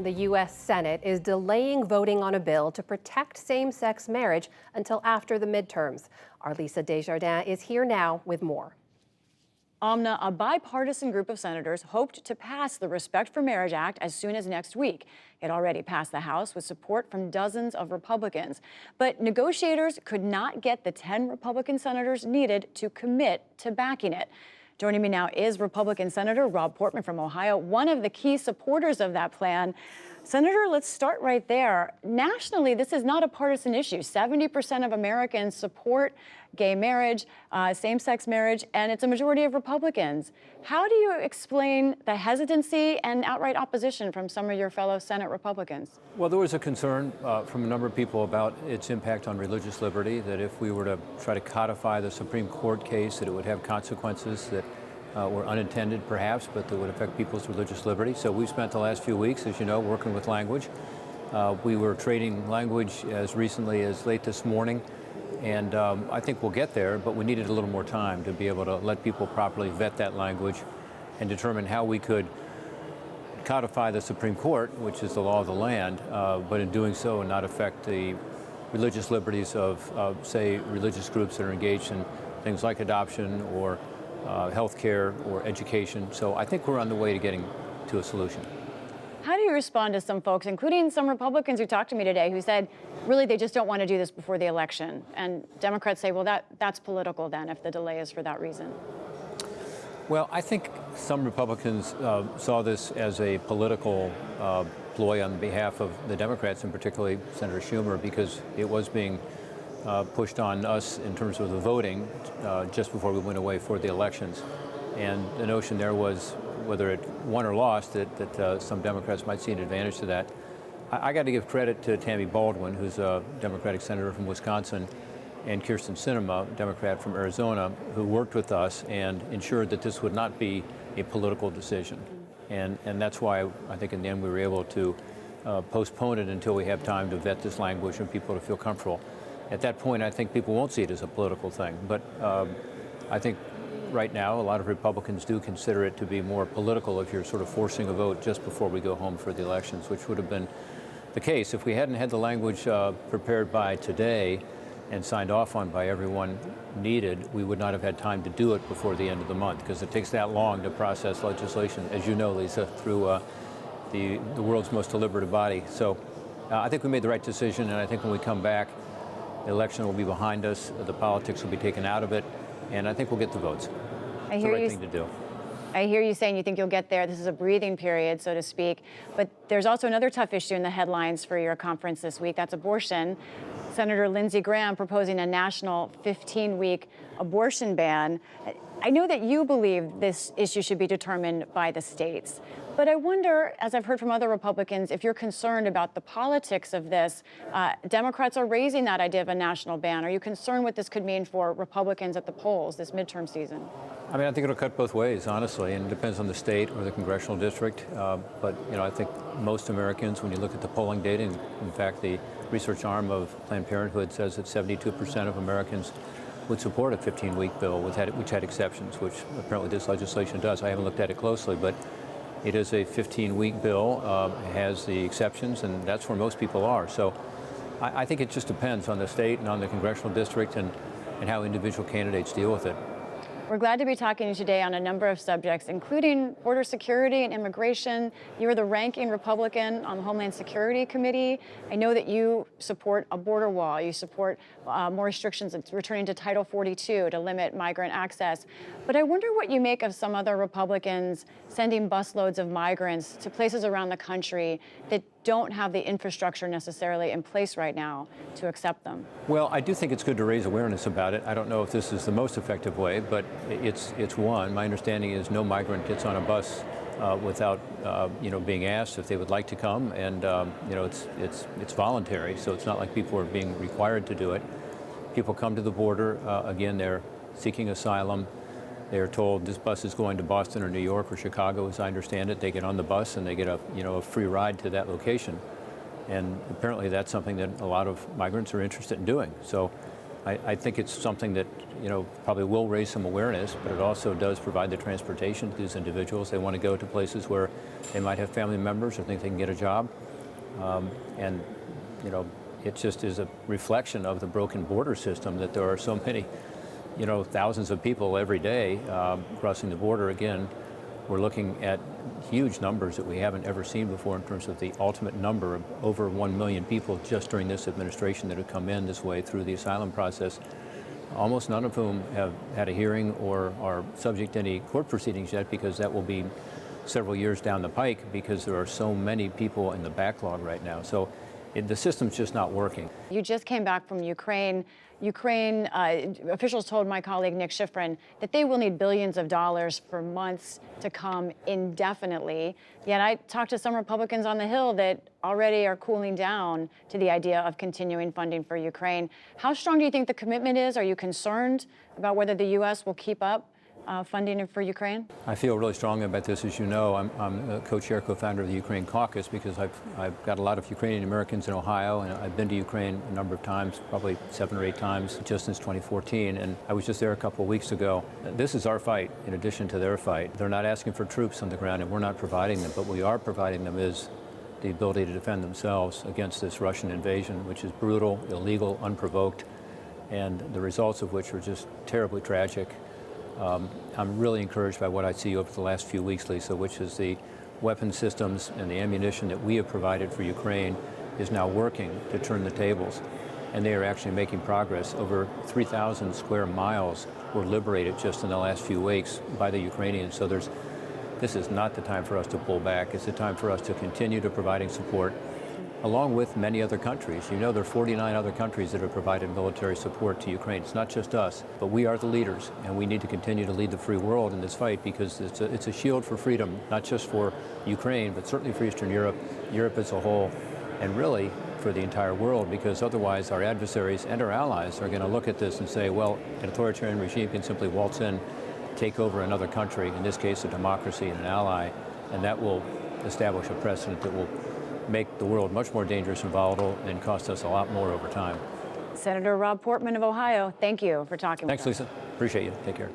The U.S. Senate is delaying voting on a bill to protect same-sex marriage until after the midterms. Our Lisa Desjardins is here now with more. Amna, a bipartisan group of senators hoped to pass the Respect for Marriage Act as soon as next week. It already passed the House with support from dozens of Republicans. But negotiators could not get the 10 Republican senators needed to commit to backing it. Joining me now is Republican Senator Rob Portman from Ohio, one of the key supporters of that plan. Senator, let's start right there. Nationally, this is not a partisan issue. 70% of Americans support gay marriage, same-sex marriage, and it's a majority of Republicans. How do you explain the hesitancy and outright opposition from some of your fellow Senate Republicans? Well, there was a concern from a number of people about its impact on religious liberty, that if we were to try to codify the Supreme Court case, that it would have consequences that were unintended, perhaps, but that would affect people's religious liberty. So we've spent the last few weeks, as you know, working with language. We were trading language as recently as late this morning, and I think we'll get there, but we needed a little more time to be able to let people properly vet that language and determine how we could codify the Supreme Court, which is the law of the land, but in doing so not affect the religious liberties of, say, religious groups that are engaged in things like adoption or health care or education. So I think we're on the way to getting to a solution. How do you respond to some folks, including some Republicans who talked to me today, who said, really, they just don't want to do this before the election? And Democrats say, well, that's political then, if the delay is for that reason. Well, I think some Republicans saw this as a political ploy on behalf of the Democrats, and particularly Senator Schumer, because it was being pushed on us in terms of the voting just before we went away for the elections. And the notion there was, whether it won or lost, that some Democrats might see an advantage to that. I got to give credit to Tammy Baldwin, who's a Democratic senator from Wisconsin, and Kirsten Sinema, Democrat from Arizona, who worked with us and ensured that this would not be a political decision. And that's why I think in the end we were able to postpone it until we have time to vet this language and people to feel comfortable. At that point, I think people won't see it as a political thing. But I think right now, a lot of Republicans do consider it to be more political if you're sort of forcing a vote just before we go home for the elections, which would have been the case. If we hadn't had the language prepared by today and signed off on by everyone needed, we would not have had time to do it before the end of the month, because it takes that long to process legislation, as you know, Lisa, through the world's most deliberative body. So I think we made the right decision, and I think when we come back, the election will be behind us, the politics will be taken out of it, and I think we'll get the votes. It's the right thing to do. I hear you saying you think you'll get there. This is a breathing period, so to speak. But there's also another tough issue in the headlines for your conference this week. That's abortion. Senator Lindsey Graham proposing a national 15-week abortion ban. I know that you believe this issue should be determined by the states. But I wonder, as I've heard from other Republicans, if you're concerned about the politics of this. Democrats are raising that idea of a national ban. Are you concerned what this could mean for Republicans at the polls this midterm season? I mean, I think it'll cut both ways, honestly, and it depends on the state or the congressional district. But, you know, I think most Americans, when you look at the polling data, and in fact, the research arm of Planned Parenthood says that 72% of Americans would support a 15-week bill, which had exceptions, which apparently this legislation does. I haven't looked at it closely, but it is a 15-week bill, has the exceptions, and that's where most people are. So I think it just depends on the state and on the congressional district and how individual candidates deal with it. We're glad to be talking to you today on a number of subjects, including border security and immigration. You are the ranking Republican on the Homeland Security Committee. I know that you support a border wall. You support more restrictions returning to Title 42 to limit migrant access. But I wonder what you make of some other Republicans sending busloads of migrants to places around the country that don't have the infrastructure necessarily in place right now to accept them. Well, I do think it's good to raise awareness about it. I don't know if this is the most effective way, but it's one. My understanding is no migrant gets on a bus without being asked if they would like to come, and it's voluntary, so it's not like people are being required to do it. People come to the border. Again, they're seeking asylum. They are told this bus is going to Boston or New York or Chicago, as I understand it. They get on the bus and they get a free ride to that location. And apparently that's something that a lot of migrants are interested in doing. So I think it's something that, probably will raise some awareness, but it also does provide the transportation to these individuals. They want to go to places where They might have family members or think they can get a job. And, you know, it just is a reflection of the broken border system that there are so many, you know, thousands of people every day crossing the border. Again, we're looking at huge numbers that we haven't ever seen before in terms of the ultimate number of over 1 million people just during this administration that have come in this way through the asylum process, almost none of whom have had a hearing or are subject to any court proceedings yet, because that will be several years down the pike because there are so many people in the backlog right now. So the system's just not working. You just came back from Ukraine. Ukraine officials told my colleague Nick Schifrin that they will need billions of dollars for months to come indefinitely. Yet I talked to some Republicans on the Hill that already are cooling down to the idea of continuing funding for Ukraine. How strong do you think the commitment is? Are you concerned about whether the U.S. will keep up funding for Ukraine? I feel really strongly about this. As you know, I'm a co-chair, co-founder of the Ukraine Caucus because I've got a lot of Ukrainian Americans in Ohio, and I've been to Ukraine a number of times, probably 7 or 8 times just since 2014, and I was just there a couple of weeks ago. This is our fight in addition to their fight. They're not asking for troops on the ground, and we're not providing them, but we are providing them is the ability to defend themselves against this Russian invasion, which is brutal, illegal, unprovoked, and the results of which are just terribly tragic. I'm really encouraged by what I see over the last few weeks, Lisa, which is the weapon systems and the ammunition that we have provided for Ukraine is now working to turn the tables. And they are actually making progress. Over 3,000 square miles were liberated just in the last few weeks by the Ukrainians. So this is not the time for us to pull back. It's the time for us to continue to providing support, along with many other countries. You know, there are 49 other countries that have provided military support to Ukraine. It's not just us, but we are the leaders, and we need to continue to lead the free world in this fight because it's a shield for freedom, not just for Ukraine, but certainly for Eastern Europe, Europe as a whole, and really for the entire world, because otherwise our adversaries and our allies are going to look at this and say, well, an authoritarian regime can simply waltz in, take over another country, in this case a democracy and an ally, and that will establish a precedent that will make the world much more dangerous and volatile and cost us a lot more over time. Senator Rob Portman of Ohio, thank you for talking with us. Thanks, Lisa. Appreciate you. Take care.